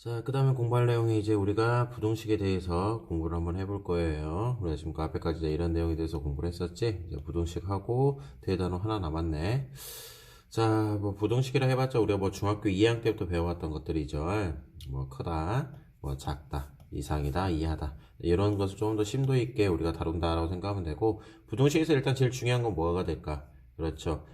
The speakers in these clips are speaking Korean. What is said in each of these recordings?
자, 그 다음에 공부할 내용이 이제 우리가 부동식에 대해서 공부를 한번 해볼 거예요. 우리가 지금 그 앞에까지 이제 이런 내용에 대해서 공부를 했었지? 이제 부동식하고 대단어 하나 남았네. 자, 뭐 부동식이라 해봤자 우리가 뭐 중학교 2학년 때부터 배워왔던 것들이죠. 뭐 크다, 뭐 작다, 이상이다, 이하다. 이런 것을 좀 더 심도 있게 우리가 다룬다라고 생각하면 되고, 부동식에서 일단 제일 중요한 건 뭐가 될까? 그렇죠.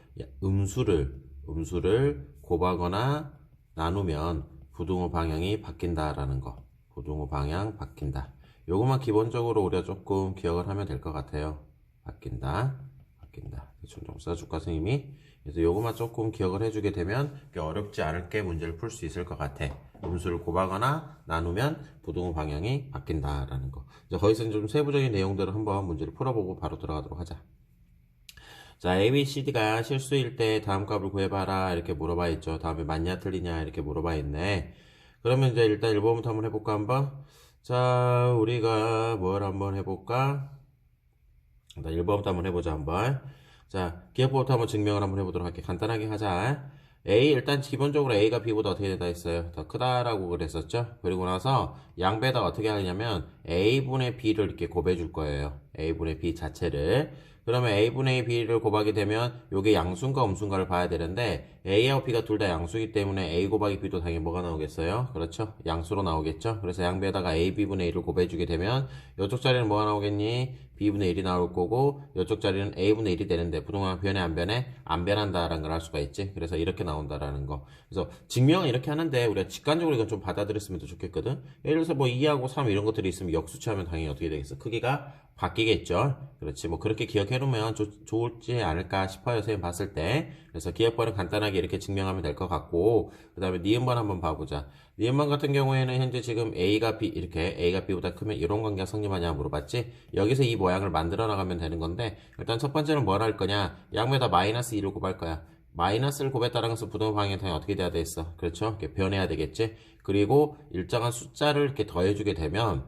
음수를 곱하거나 나누면 부등호 방향이 바뀐다라는 거. 부등호 방향 바뀐다. 요것만 기본적으로 우리가 조금 기억을 하면 될 것 같아요. 바뀐다. 바뀐다. 대충 좀 써줄까, 선생님이? 그래서 요것만 조금 기억을 해주게 되면 어렵지 않게 문제를 풀 수 있을 것 같아. 음수를 곱하거나 나누면 부등호 방향이 바뀐다라는 거. 이제 거기서 좀 세부적인 내용들을 한번 문제를 풀어보고 바로 들어가도록 하자. 자, A, B, C, D가 실수일 때 다음 값을 구해봐라 이렇게 물어봐 있죠. 다음에 맞냐 틀리냐 이렇게 물어봐 있네. 그러면 이제 일단 1번부터 한번 해볼까 한번? 자, 우리가 뭘 한번 해볼까? 일단 1번부터 한번 해보자 한번. 자, 기억부터 한번 증명을 한번 해보도록 할게. 간단하게 하자. A, 일단 기본적으로 A가 B보다 어떻게 된다 했어요? 더 크다라고 그랬었죠? 그리고 나서 양배에다가 어떻게 하냐면 A분의 B를 이렇게 곱해 줄 거예요. A분의 B 자체를. 그러면 A분의 B를 곱하게 되면 요게 양수인가 음수인가를 봐야 되는데 A하고 B가 둘 다 양수이기 때문에 A 곱하기 B도 당연히 뭐가 나오겠어요? 그렇죠? 양수로 나오겠죠? 그래서 양배에다가 A, B분의 1을 곱해주게 되면 요쪽 자리는 뭐가 나오겠니? B분의 1이 나올 거고 요쪽 자리는 A분의 1이 되는데 부동항 변해 안 변해? 안 변한다라는 걸 알 수가 있지. 그래서 이렇게 나온다라는 거. 그래서 증명은 이렇게 하는데 우리가 직관적으로 이건 좀 받아들였으면 더 좋겠거든. 예를 들어서 뭐 2하고 3 이런 것들이 있으면 역수치하면 당연히 어떻게 되겠어? 크기가 바뀌겠죠. 그렇지. 뭐 그렇게 기억해놓으면 좋을지 않을까 싶어요. 선생님 봤을 때. 그래서 기억번은 간단하게 이렇게 증명하면 될 것 같고 그 다음에 니은번 한번 봐보자. 니은번 같은 경우에는 현재 지금 A가 B 이렇게 A가 B보다 크면 이런 관계가 성립하냐 물어봤지. 여기서 이 모양을 만들어 나가면 되는 건데 일단 첫 번째는 뭘 할 거냐. 양면에다 마이너스 2를 곱할 거야. 마이너스를 곱했다는 것은 부등호 방향이 당연히 어떻게 돼야 되겠어? 그렇죠? 이렇게 변해야 되겠지? 그리고 일정한 숫자를 이렇게 더해주게 되면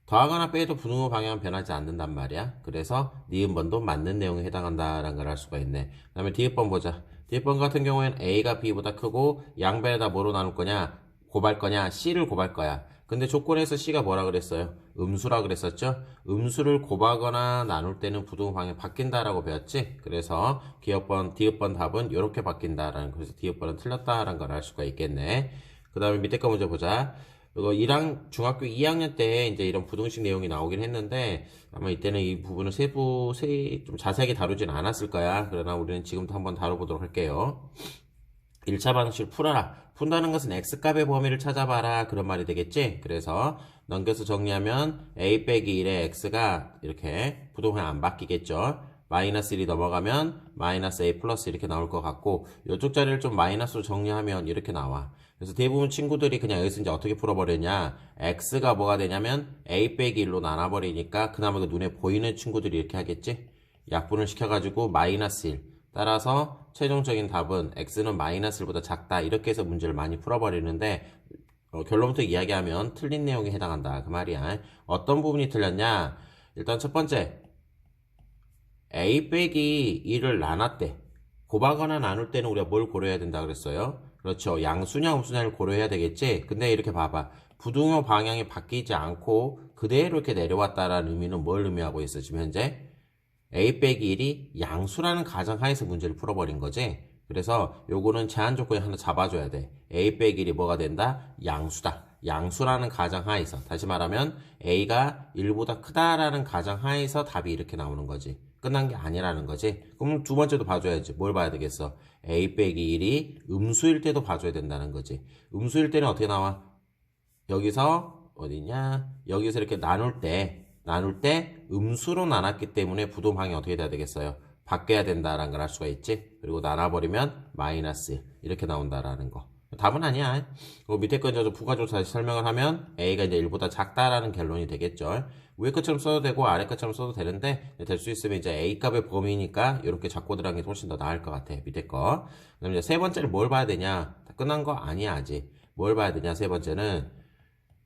더하거나 빼도 부등호 방향은 변하지 않는단 말이야. 그래서 니은번도 맞는 내용에 해당한다라는 걸 알 수가 있네. 그 다음에 D번 보자. D번 같은 경우에는 A가 B보다 크고 양변에다 뭐로 나눌 거냐? 곱할 거냐? C를 곱할 거야. 근데 조건에서 C가 뭐라 그랬어요? 음수라 그랬었죠? 음수를 곱하거나 나눌 때는 부등호 방향이 바뀐다라고 배웠지? 그래서 D번 답은 이렇게 바뀐다라는 거. 그래서 D번은 틀렸다라는 걸 알 수가 있겠네. 그 다음에 밑에 거 먼저 보자. 이거 중학교 2학년 때 이제 이런 부등식 내용이 나오긴 했는데 아마 이때는 이 부분을 좀 자세하게 다루진 않았을 거야. 그러나 우리는 지금부터 한번 다뤄보도록 할게요. 1차 방식을 풀어라. 푼다는 것은 x값의 범위를 찾아봐라. 그런 말이 되겠지? 그래서 넘겨서 정리하면 a 빼기 1의 x가 이렇게 부동항 안 바뀌겠죠? 마이너스 1이 넘어가면 마이너스 a 플러스 이렇게 나올 것 같고 이쪽 자리를 좀 마이너스로 정리하면 이렇게 나와. 그래서 대부분 친구들이 그냥 여기서 이제 어떻게 풀어버렸냐. x가 뭐가 되냐면 a 빼기 1로 나눠버리니까 그나마 그 눈에 보이는 친구들이 이렇게 하겠지? 약분을 시켜가지고 마이너스 1. 따라서 최종적인 답은 x는 마이너스 1보다 작다. 이렇게 해서 문제를 많이 풀어버리는데 결론부터 이야기하면 틀린 내용에 해당한다. 그 말이야. 어떤 부분이 틀렸냐? 일단 첫 번째 a 빼기 1을 나눴대. 곱하거나 나눌 때는 우리가 뭘 고려해야 된다 그랬어요? 그렇죠. 양수냐 음수냐를 고려해야 되겠지? 근데 이렇게 봐봐. 부등호 방향이 바뀌지 않고 그대로 이렇게 내려왔다라는 의미는 뭘 의미하고 있어 지금 현재? a 빼기 1이 양수라는 가정하에서 문제를 풀어버린 거지. 그래서 요거는 제한 조건이 하나 잡아줘야 돼. a 빼기 1이 뭐가 된다? 양수다. 양수라는 가정하에서. 다시 말하면 a가 1보다 크다라는 가정하에서 답이 이렇게 나오는 거지. 끝난 게 아니라는 거지. 그럼 두 번째도 봐줘야지. 뭘 봐야 되겠어? a 빼기 1이 음수일 때도 봐줘야 된다는 거지. 음수일 때는 어떻게 나와? 여기서 어디냐? 여기서 이렇게 나눌 때 음수로 나눴기 때문에 부동 방향이 어떻게 돼야 되겠어요? 바뀌어야 된다라는 걸 알 수가 있지. 그리고 나눠버리면 마이너스 1 이렇게 나온다라는 거. 답은 아니야. 그리고 밑에 거 이제 부가조사 다시 설명을 하면 a가 이제 1보다 작다라는 결론이 되겠죠. 위에 것처럼 써도 되고 아래 것처럼 써도 되는데 될 수 있으면 이제 a 값의 범위니까 이렇게 잡고 들어가는 게 훨씬 더 나을 것 같아. 밑에 거. 그다음 이제 세 번째는 뭘 봐야 되냐? 다 끝난 거 아니야 아직. 뭘 봐야 되냐? 세 번째는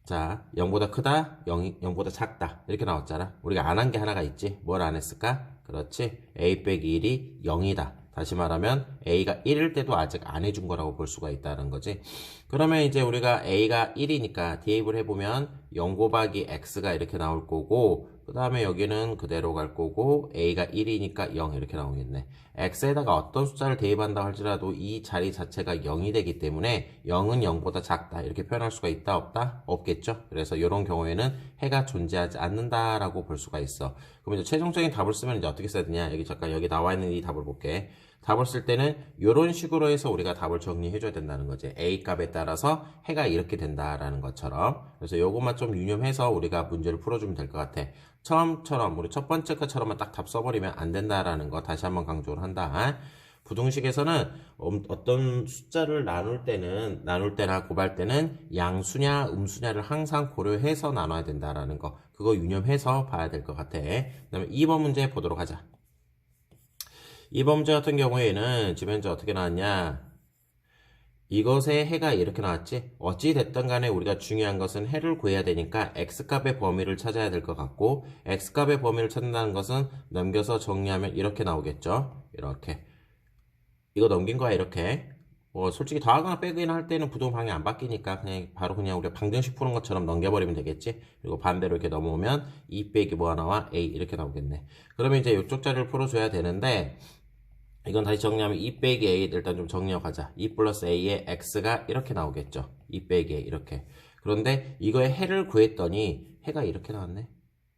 자, 0보다 크다, 0보다 작다. 이렇게 나왔잖아. 우리가 안 한 게 하나가 있지. 뭘 안 했을까? 그렇지. a 빼기 1이 0이다. 다시 말하면 A가 1일 때도 아직 안 해준 거라고 볼 수가 있다는 거지. 그러면 이제 우리가 A가 1이니까 대입을 해보면 0 곱하기 X가 이렇게 나올 거고, 그 다음에 여기는 그대로 갈 거고, A가 1이니까 0 이렇게 나오겠네. X에다가 어떤 숫자를 대입한다 할지라도 이 자리 자체가 0이 되기 때문에 0은 0보다 작다 이렇게 표현할 수가 있다 없다? 없겠죠. 그래서 이런 경우에는 해가 존재하지 않는다라고 볼 수가 있어. 그럼 이제 최종적인 답을 쓰면 이제 어떻게 써야 되냐? 여기 잠깐 여기 나와 있는 이 답을 볼게. 답을 쓸 때는 이런 식으로 해서 우리가 답을 정리해 줘야 된다는 거지. A 값에 따라서 해가 이렇게 된다라는 것처럼. 그래서 요것만 좀 유념해서 우리가 문제를 풀어주면 될 것 같아. 처음처럼 우리 첫 번째 것처럼만 딱 답 써버리면 안 된다라는 거 다시 한번 강조를 한다. 부등식에서는 어떤 숫자를 나눌 때나 곱할 때는 양수냐 음수냐를 항상 고려해서 나눠야 된다라는 거. 그거 유념해서 봐야 될 것 같아. 그 다음에 2번 문제 보도록 하자. 2번 문제 같은 경우에는 지금 현재 어떻게 나왔냐? 이것의 해가 이렇게 나왔지? 어찌 됐든 간에 우리가 중요한 것은 해를 구해야 되니까 x값의 범위를 찾아야 될 것 같고, x값의 범위를 찾는다는 것은 넘겨서 정리하면 이렇게 나오겠죠? 이렇게. 이거 넘긴 거야, 이렇게. 솔직히 더하거나 빼거나 할 때는 부동 방향 안 바뀌니까 그냥 바로 그냥 우리가 방정식 푸는 것처럼 넘겨버리면 되겠지? 그리고 반대로 이렇게 넘어오면 2 빼기 뭐가 나와? A 이렇게 나오겠네. 그러면 이제 이쪽 자리를 풀어줘야 되는데, 이건 다시 정리하면 2 빼기 A 일단 좀 정리하고 가자. 2 플러스 A의 X가 이렇게 나오겠죠. 2 빼기 A 이렇게. 그런데 이거의 해를 구했더니 해가 이렇게 나왔네.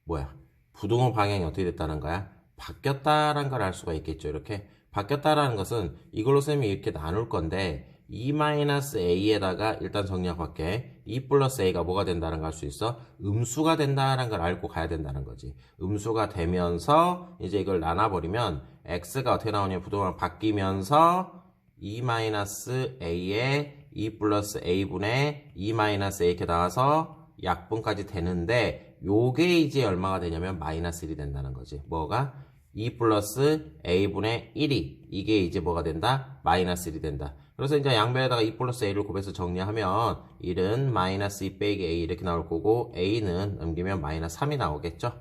뭐야? 부등호 방향이 어떻게 됐다는 거야? 바뀌었다라는 걸 알 수가 있겠죠. 이렇게. 바뀌었다라는 것은 이걸로 쌤이 이렇게 나눌 건데 2-A에다가 일단 정리하고 갈게. 2 플러스 A가 뭐가 된다는 걸 알 수 있어? 음수가 된다는 걸 알고 가야 된다는 거지. 음수가 되면서 이제 이걸 나눠버리면 X가 어떻게 나오냐? 부동을 바뀌면서 2-A에 2 플러스 A분의 2-A 이렇게 나와서 약분까지 되는데 요게 이제 얼마가 되냐면 마이너스 1이 된다는 거지. 뭐가? 2 플러스 A분의 1이 이게 이제 뭐가 된다? 마이너스 1이 된다. 그래서 이제 양변에다가 2 플러스 A를 곱해서 정리하면 1은 마이너스 2 빼기 A 이렇게 나올 거고 A는 넘기면 마이너스 3이 나오겠죠.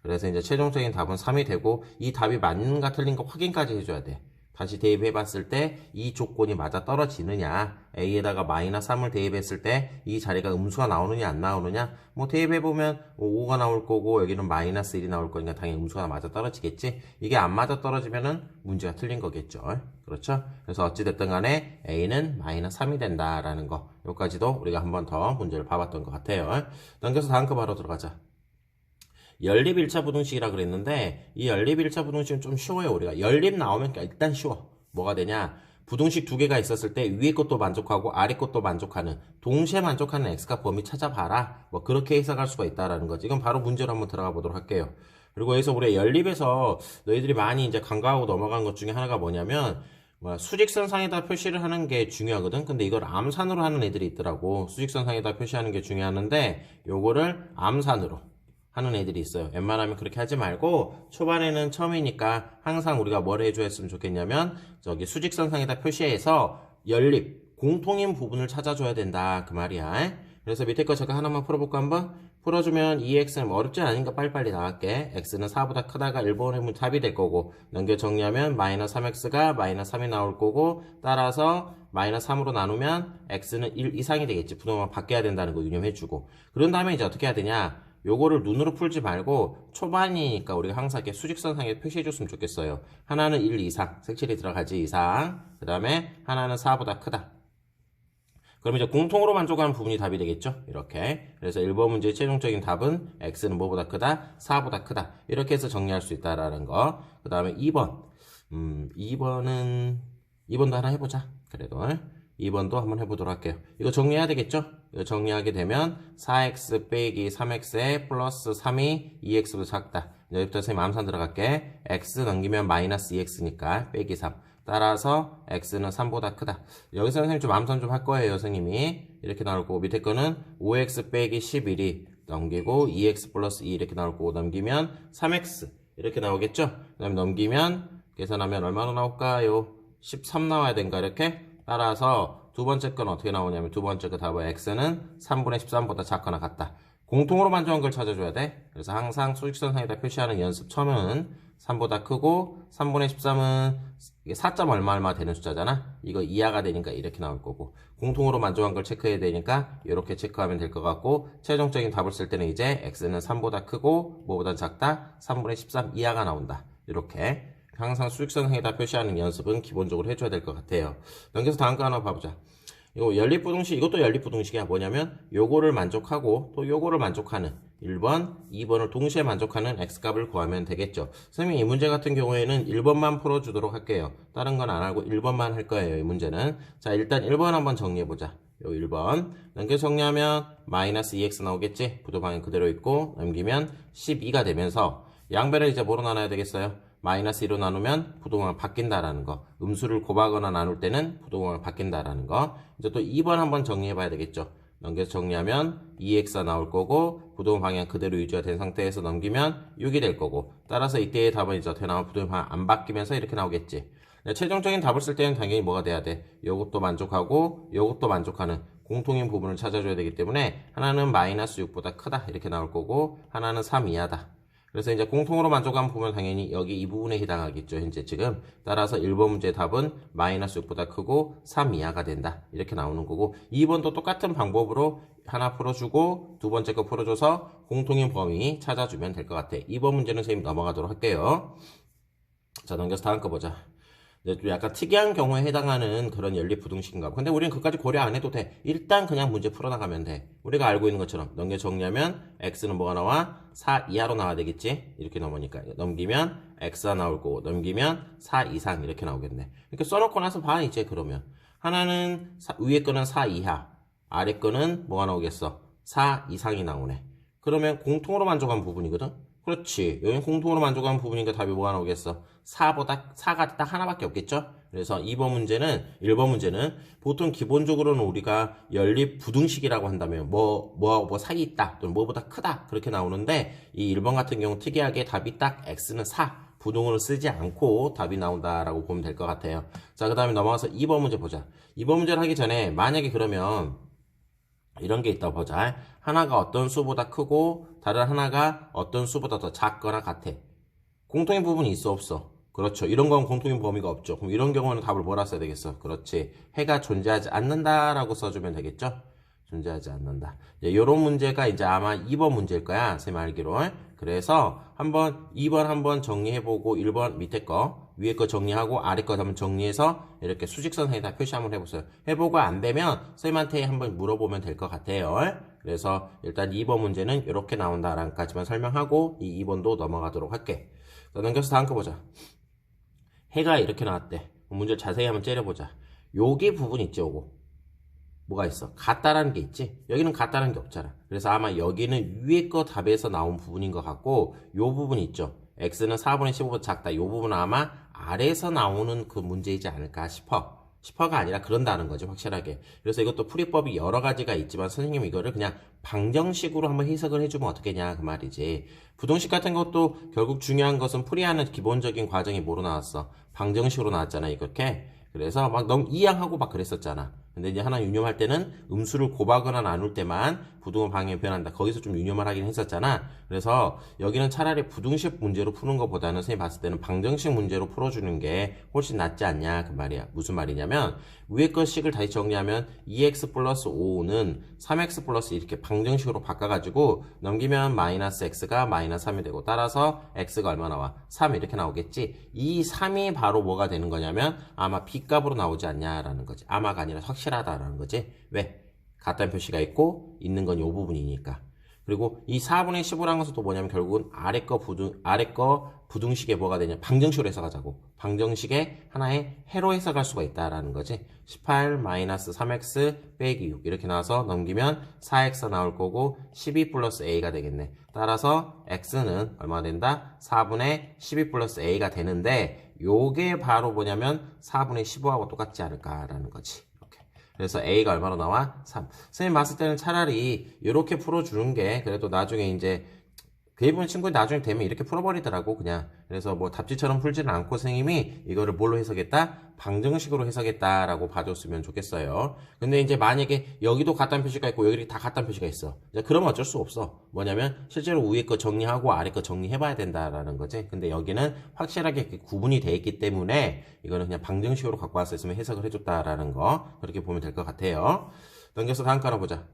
그래서 이제 최종적인 답은 3이 되고 이 답이 맞는가 틀린가 확인까지 해줘야 돼. 다시 대입해 봤을 때 이 조건이 맞아 떨어지느냐, A에다가 마이너스 3을 대입했을 때 이 자리가 음수가 나오느냐 안 나오느냐, 뭐 대입해 보면 5가 나올 거고 여기는 마이너스 1이 나올 거니까 당연히 음수가 맞아 떨어지겠지. 이게 안 맞아 떨어지면은 문제가 틀린 거겠죠. 그렇죠? 그래서 어찌됐든 간에 A는 마이너스 3이 된다라는 거, 여기까지도 우리가 한 번 더 문제를 봐봤던 것 같아요. 넘겨서 다음 거 바로 들어가자. 연립 1차 부등식이라 그랬는데 이 연립 1차 부등식은 좀 쉬워요. 우리가 연립 나오면 일단 쉬워. 뭐가 되냐? 부등식 두 개가 있었을 때 위에 것도 만족하고 아래 것도 만족하는, 동시에 만족하는 x값 범위 찾아봐라. 뭐 그렇게 해석할 수가 있다라는 거지. 이건 바로 문제로 한번 들어가 보도록 할게요. 그리고 여기서 우리가 연립에서 너희들이 많이 이제 간과하고 넘어간 것 중에 하나가 뭐냐면 수직선상에다 표시를 하는 게 중요하거든. 근데 이걸 암산으로 하는 애들이 있더라고. 수직선상에다 표시하는 게 중요하는데 요거를 암산으로 하는 애들이 있어요. 웬만하면 그렇게 하지 말고 초반에는 처음이니까 항상 우리가 뭘 해줘야 했으면 좋겠냐면 저기 수직선상에다 표시해서 연립, 공통인 부분을 찾아줘야 된다 그 말이야. 그래서 밑에 거 잠깐 하나만 풀어볼까 한번? 풀어주면 2x는 어렵지 않으니까 빨리빨리 나갈게. x는 4보다 크다가 1번의 답이 될 거고, 넘겨 정리하면 마이너스 3x가 마이너스 3이 나올 거고, 따라서 마이너스 3으로 나누면 x는 1 이상이 되겠지. 부동만 바뀌어야 된다는 거 유념해주고. 그런 다음에 이제 어떻게 해야 되냐? 요거를 눈으로 풀지 말고 초반이니까 우리가 항상 이렇게 수직선상에 표시해줬으면 좋겠어요. 하나는 1 이상, 색칠이 들어가지 이상. 그 다음에 하나는 4보다 크다. 그럼 이제 공통으로 만족하는 부분이 답이 되겠죠? 이렇게. 그래서 1번 문제의 최종적인 답은 x는 뭐보다 크다? 4보다 크다. 이렇게 해서 정리할 수 있다라는 거. 그 다음에 2번. 2번도 하나 해보자. 그래도. 2번도 한번 해보도록 할게요. 이거 정리해야 되겠죠? 이거 정리하게 되면 4x 빼기 3x에 플러스 3이 2x보다 작다. 여기부터 선생님 암산 들어갈게. x 넘기면 마이너스 2x니까 빼기 3. 따라서 x는 3보다 크다. 여기서 선생님 좀 암산 좀 할 거예요. 선생님이. 이렇게 나올 거고 밑에 거는 5x 빼기 11이 넘기고 2x 플러스 2 이렇게 나올 거고 넘기면 3x 이렇게 나오겠죠? 그 다음에 넘기면 계산하면 얼마나 나올까요? 13 나와야 된가 이렇게? 따라서 두 번째 건 어떻게 나오냐면 두 번째 거 답은 x는 3분의 13보다 작거나 같다. 공통으로 만족한 걸 찾아줘야 돼. 그래서 항상 수직선상에다 표시하는 연습 처음은 3보다 크고 3분의 13은 이게 4. 얼마 얼마 되는 숫자잖아. 이거 이하가 되니까 이렇게 나올 거고, 공통으로 만족한 걸 체크해야 되니까 이렇게 체크하면 될 것 같고, 최종적인 답을 쓸 때는 이제 x는 3보다 크고 뭐보다 작다, 3분의 13 이하가 나온다. 이렇게 항상 수직선상에다 표시하는 연습은 기본적으로 해줘야 될 것 같아요. 넘겨서 다음 거 하나 봐보자. 이거 연립부등식, 이것도 연립부등식이야. 뭐냐면 요거를 만족하고 또 요거를 만족하는 1번, 2번을 동시에 만족하는 x값을 구하면 되겠죠. 선생님이 이 문제 같은 경우에는 1번만 풀어주도록 할게요. 다른 건 안 하고 1번만 할 거예요, 이 문제는. 자, 일단 1번 한번 정리해보자. 요 1번 넘겨서 정리하면 마이너스 2x 나오겠지. 부등방향 그대로 있고 넘기면 12가 되면서 양변을 이제 뭐로 나눠야 되겠어요? 마이너스 2로 나누면 부동항 바뀐다라는 거. 음수를 곱하거나 나눌 때는 부동항 바뀐다라는 거. 이제 또 2번 한번 정리해 봐야 되겠죠. 넘겨서 정리하면 2x가 나올 거고 부동 방향 그대로 유지가 된 상태에서 넘기면 6이 될 거고, 따라서 이때의 답은 이제 어떻게 나오면 부동 방향 안 바뀌면서 이렇게 나오겠지. 최종적인 답을 쓸 때는 당연히 뭐가 돼야 돼? 요것도 만족하고 요것도 만족하는 공통인 부분을 찾아줘야 되기 때문에 하나는 마이너스 6보다 크다 이렇게 나올 거고 하나는 3 이하다. 그래서 이제 공통으로 만족한 부분은 당연히 여기 이 부분에 해당하겠죠. 현재 지금. 따라서 1번 문제 답은 마이너스 6보다 크고 3 이하가 된다. 이렇게 나오는 거고, 2번도 똑같은 방법으로 하나 풀어주고 두 번째 거 풀어줘서 공통인 범위 찾아주면 될 것 같아. 2번 문제는 선생님 넘어가도록 할게요. 자, 넘겨서 다음 거 보자. 좀 약간 특이한 경우에 해당하는 그런 연립부등식인가 봐. 근데 우리는 그까지 고려 안 해도 돼. 일단 그냥 문제 풀어나가면 돼. 우리가 알고 있는 것처럼 넘겨 정리하면 x는 뭐가 나와? 4 이하로 나와야 되겠지? 이렇게 넘으니까 넘기면 x가 나올 거고 넘기면 4 이상 이렇게 나오겠네. 이렇게 써놓고 나서 봐 이제. 그러면 하나는 위에 거는 4 이하, 아래 거는 뭐가 나오겠어? 4 이상이 나오네. 그러면 공통으로 만족한 부분이거든? 그렇지. 여기 공통으로 만족한 부분이니까 답이 뭐가 나오겠어? 4가 딱 하나밖에 없겠죠? 그래서 1번 문제는 보통 기본적으로는 우리가 연립 부등식이라고 한다면 뭐 사이 있다 또는 뭐보다 크다 그렇게 나오는데, 이 1번 같은 경우 특이하게 답이 딱 x는 4 부등호를 쓰지 않고 답이 나온다라고 보면 될 것 같아요. 자, 그 다음에 넘어가서 2번 문제 보자. 2번 문제를 하기 전에 만약에 그러면 이런 게 있다고 보자. 하나가 어떤 수보다 크고 다른 하나가 어떤 수보다 더 작거나 같아. 공통인 부분이 있어 없어? 그렇죠. 이런 건 공통인 범위가 없죠. 그럼 이런 경우는 답을 뭐라 써야 되겠어? 그렇지. 해가 존재하지 않는다라고 써주면 되겠죠? 존재하지 않는다. 이런 문제가 이제 아마 2번 문제일 거야. 선생님 알기로. 그래서 2번 한번 정리해보고 1번 밑에 거, 위에 거 정리하고 아래 거 한번 정리해서 이렇게 수직선상에다 표시 한번 해보세요. 해보고 안 되면 선생님한테 한번 물어보면 될 것 같아요. 그래서 일단 2번 문제는 이렇게 나온다라는 것까지만 설명하고 이 2번도 넘어가도록 할게. 자, 넘겨서 다음 거 보자. 해가 이렇게 나왔대. 문제 자세히 한번 째려보자. 여기 부분 있지, 요거. 뭐가 있어? 같다라는 게 있지? 여기는 같다라는 게 없잖아. 그래서 아마 여기는 위에 거 답에서 나온 부분인 것 같고, 요 부분 있죠? x는 4분의 15보다 작다. 요 부분은 아마 아래에서 나오는 그 문제이지 않을까 싶어. 싶어가 아니라 그런다는 거지, 확실하게. 그래서 이것도 풀이법이 여러 가지가 있지만 선생님이 이거를 그냥 방정식으로 한번 해석을 해주면 어떻겠냐 그 말이지. 부등식 같은 것도 결국 중요한 것은 풀이하는 기본적인 과정이 뭐로 나왔어? 방정식으로 나왔잖아, 이렇게. 그래서 막 너무 이양하고 막 그랬었잖아. 근데 이제 하나 유념할 때는 음수를 곱하거나 나눌 때만 부등호 방향이 변한다. 거기서 좀 유념을 하긴 했었잖아. 그래서 여기는 차라리 부등식 문제로 푸는 것보다는 선생님 봤을 때는 방정식 문제로 풀어주는 게 훨씬 낫지 않냐 그 말이야. 무슨 말이냐면 위에 거 식을 다시 정리하면 2x 플러스 5는 3x 플러스 이렇게 방정식으로 바꿔가지고 넘기면 마이너스 x가 마이너스 3이 되고, 따라서 x가 얼마 나와? 3 이렇게 나오겠지. 이 3이 바로 뭐가 되는 거냐면 아마 b값으로 나오지 않냐라는 거지. 아마가 아니라 확실하다라는 거지. 왜? 같다는 표시가 있고 있는 건 이 부분이니까. 그리고 이 4분의 15라는 것은 또 뭐냐면 결국은 아래 거 부등식에 뭐가 되냐? 방정식으로 해석하자고. 방정식의 하나의 해로 해석할 수가 있다라는 거지. 18 마이너스 3x 빼기 6 이렇게 나와서 넘기면 4x 나올 거고 12 플러스 a가 되겠네. 따라서 x는 얼마가 된다? 4분의 12 플러스 a가 되는데 요게 바로 뭐냐면 4분의 15하고 똑같지 않을까라는 거지. 그래서 A가 얼마로 나와? 3. 선생님 봤을 때는 차라리 이렇게 풀어주는 게 그래도 나중에 이제 대부분 친구들이 나중에 되면 이렇게 풀어버리더라고 그냥. 그래서 뭐 답지처럼 풀지는 않고 선생님이 이거를 뭘로 해석했다? 방정식으로 해석했다라고 봐줬으면 좋겠어요. 근데 이제 만약에 여기도 같다는 표시가 있고 여기 다 같다는 표시가 있어. 그러면 어쩔 수 없어. 뭐냐면 실제로 위에 거 정리하고 아래 거 정리해봐야 된다라는 거지. 근데 여기는 확실하게 이렇게 구분이 돼 있기 때문에 이거는 그냥 방정식으로 갖고 왔었으면 해석을 해줬다라는 거, 그렇게 보면 될 것 같아요. 넘겨서 다음 거 하나 보자.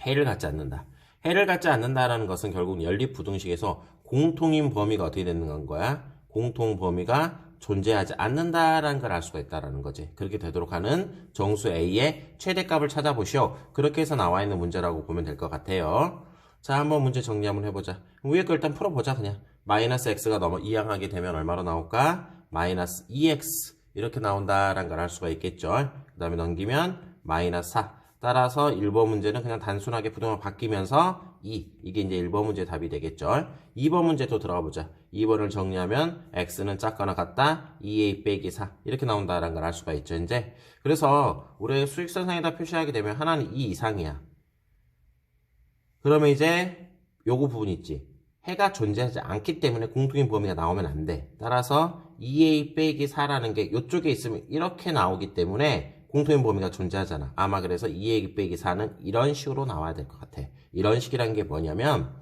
해를 갖지 않는다. 해를 갖지 않는다라는 것은 결국 연립부등식에서 공통인 범위가 어떻게 되는 거야? 공통 범위가 존재하지 않는다라는 걸 알 수가 있다라는 거지. 그렇게 되도록 하는 정수 A의 최대값을 찾아보시오. 그렇게 해서 나와 있는 문제라고 보면 될 것 같아요. 자, 한번 문제 정리 한번 해보자. 위에 거 일단 풀어보자 그냥. 마이너스 x가 이항하게 되면 얼마로 나올까? 마이너스 2x 이렇게 나온다라는 걸 알 수가 있겠죠. 그 다음에 넘기면 마이너스 4. 따라서 1번 문제는 그냥 단순하게 부동만 바뀌면서 2. 이게 이제 1번 문제 답이 되겠죠. 2번 문제 또 들어가 보자. 2번을 정리하면 x는 작거나 같다. 2a 빼기 4. 이렇게 나온다라는 걸 알 수가 있죠, 이제. 그래서 우리 수직선상에다 표시하게 되면 하나는 2 이상이야. 그러면 이제 요거 부분 있지. 해가 존재하지 않기 때문에 공통인 범위가 나오면 안 돼. 따라서 2a 빼기 4라는 게 이쪽에 있으면 이렇게 나오기 때문에 공통인 범위가 존재하잖아. 아마 그래서 2a 빼기 4는 이런 식으로 나와야 될 것 같아. 이런 식이란 게 뭐냐면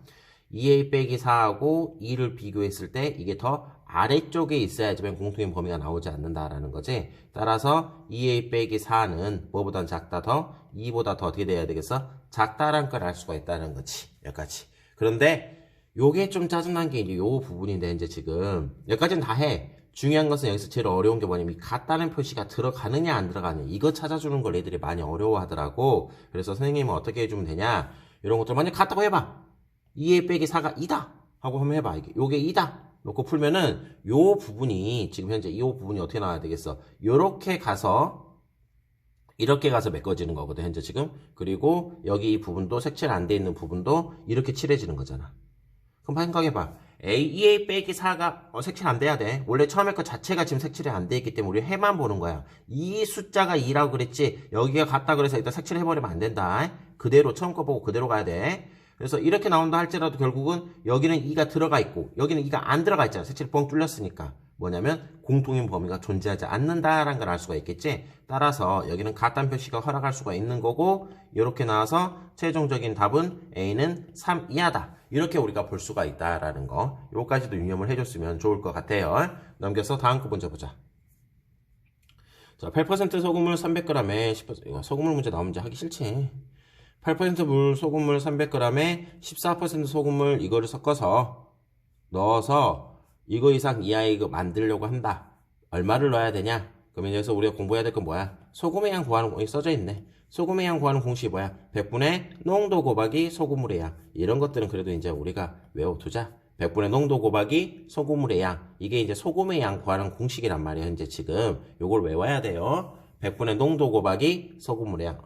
2a 빼기 4하고 2를 비교했을 때 이게 더 아래쪽에 있어야지만 공통인 범위가 나오지 않는다라는 거지. 따라서 2a 빼기 4는 뭐보단 작다 더 2보다 더 어떻게 돼야 되겠어? 작다라는 걸 알 수가 있다는 거지. 여기까지. 그런데 요게 좀 짜증난 게 이제 요 부분인데 이제 지금 여기까지는 다 해. 중요한 것은 여기서 제일 어려운 게 뭐냐면 이 같다는 표시가 들어가느냐 안 들어가느냐 이거 찾아주는 걸 애들이 많이 어려워하더라고. 그래서 선생님은 어떻게 해주면 되냐, 이런 것들 만약 같다고 해봐. 2a 빼기 4가 2다 하고 한번 해봐. 요게 2다 놓고 풀면은 요 부분이 지금 현재 이 부분이 어떻게 나와야 되겠어? 요렇게 가서 이렇게 가서 메꿔지는 거거든 현재 지금. 그리고 여기 이 부분도 색칠 안 돼 있는 부분도 이렇게 칠해지는 거잖아. 그럼 생각해봐. 2a 빼기 4가 색칠 안 돼야 돼. 원래 처음에 거 자체가 지금 색칠이 안 돼 있기 때문에 우리 해만 보는 거야. 이 숫자가 2라고 그랬지 여기가 같다 그래서 일단 색칠해버리면 안 된다. 그대로 처음 거 보고 그대로 가야 돼. 그래서 이렇게 나온다 할지라도 결국은 여기는 2가 들어가 있고 여기는 2가 안 들어가 있잖아. 색칠이 뻥 뚫렸으니까. 뭐냐면 공통인 범위가 존재하지 않는다라는 걸 알 수가 있겠지. 따라서 여기는 같다는 표시가 허락할 수가 있는 거고, 이렇게 나와서 최종적인 답은 A는 3 이하다. 이렇게 우리가 볼 수가 있다라는 거, 요까지도 유념을 해줬으면 좋을 것 같아요. 넘겨서 다음 거 먼저 보자. 자, 8% 소금물 300g에 10%, 이거 소금물 문제 나오면 이제 하기 싫지. 8% 물 소금물 300g에 14% 소금물 이거를 섞어서 넣어서 이거 이상 이하의 이거 만들려고 한다. 얼마를 넣어야 되냐? 그러면 여기서 우리가 공부해야 될 건 뭐야? 소금의 양 구하는 공식이 써져 있네. 소금의 양 구하는 공식이 뭐야? 100분의 농도 곱하기 소금물의 양. 이런 것들은 그래도 이제 우리가 외워두자. 100분의 농도 곱하기 소금물의 양. 이게 이제 소금의 양 구하는 공식이란 말이야. 현재 지금 요걸 외워야 돼요. 100분의 농도 곱하기 소금물의 양.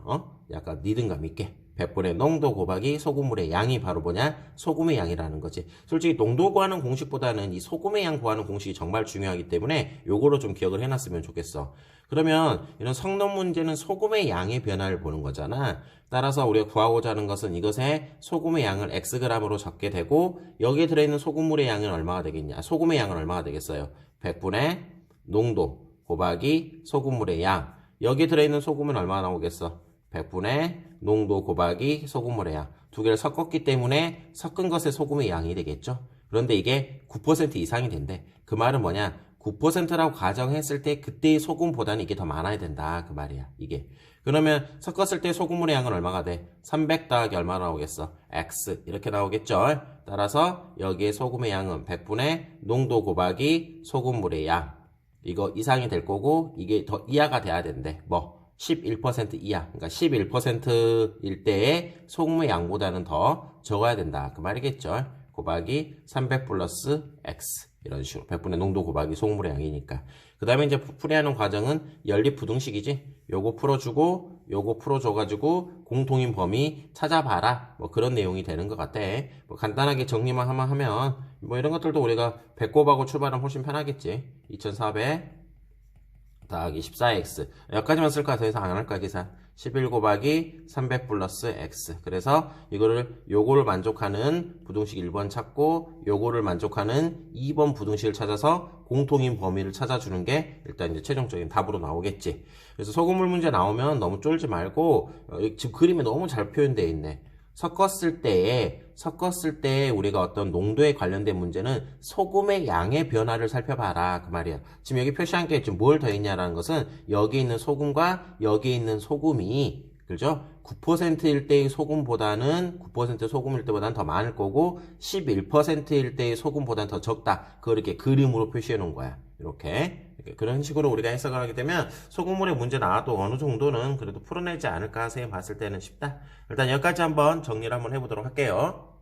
약간 리듬감 있게. 100분의 농도 곱하기 소금물의 양이 바로 뭐냐? 소금의 양이라는 거지. 솔직히 농도 구하는 공식보다는 이 소금의 양 구하는 공식이 정말 중요하기 때문에 요거로 좀 기억을 해놨으면 좋겠어. 그러면 이런 성능 문제는 소금의 양의 변화를 보는 거잖아. 따라서 우리가 구하고자 하는 것은 이것의 소금의 양을 xg으로 적게 되고 여기에 들어있는 소금물의 양은 얼마가 되겠냐? 소금의 양은 얼마가 되겠어요? 100분의 농도 곱하기 소금물의 양. 여기에 들어있는 소금은 얼마나 나오겠어? 100분의 농도 곱하기 소금물의 양. 두 개를 섞었기 때문에 섞은 것의 소금의 양이 되겠죠. 그런데 이게 9% 이상이 된대. 그 말은 뭐냐? 9%라고 가정했을 때 그때의 소금보다는 이게 더 많아야 된다. 그 말이야. 이게. 그러면 섞었을 때 소금물의 양은 얼마가 돼? 300 더하기 얼마 나오겠어? X. 이렇게 나오겠죠. 따라서 여기에 소금의 양은 100분의 농도 곱하기 소금물의 양. 이거 이상이 될 거고 이게 더 이하가 돼야 된대. 뭐? 11% 이하. 그러니까 11%일 때의 소금의 양보다는 더 적어야 된다. 그 말이겠죠. 곱하기 300 플러스 X. 이런 식으로 100분의 농도 곱하기 소금물의 양이니까. 그 다음에 이제 풀이하는 과정은 연립부등식이지. 요거 풀어주고 요거 풀어줘가지고 공통인 범위 찾아봐라. 뭐 그런 내용이 되는 것 같아. 뭐 간단하게 정리만 하면 뭐 이런 것들도 우리가 배꼽하고 출발하면 훨씬 편하겠지. 2400 더하기 14x. 여기까지만 쓸 거야. 더 이상 안 할 거야 계산. 11 곱하기 300 플러스 x. 그래서 요거를 만족하는 부등식 1번 찾고 요거를 만족하는 2번 부등식을 찾아서 공통인 범위를 찾아주는 게 일단 이제 최종적인 답으로 나오겠지. 그래서 소금물 문제 나오면 너무 쫄지 말고 지금 그림에 너무 잘 표현되어 있네. 섞었을 때 우리가 어떤 농도에 관련된 문제는 소금의 양의 변화를 살펴봐라 그 말이야. 지금 여기 표시한 게 지금 뭘 더했냐라는 것은 여기 있는 소금과 여기 있는 소금이 그죠? 9%일 때의 소금보다는 9% 소금일 때보다는 더 많을 거고 11%일 때의 소금보다는 더 적다. 그걸 이렇게 그림으로 표시해 놓은 거야. 이렇게 그런 식으로 우리가 해석을 하게 되면 소금물의 문제 나와도 어느 정도는 그래도 풀어내지 않을까 생각해 봤을 때는 쉽다. 일단 여기까지 한번 정리를 한번 해보도록 할게요.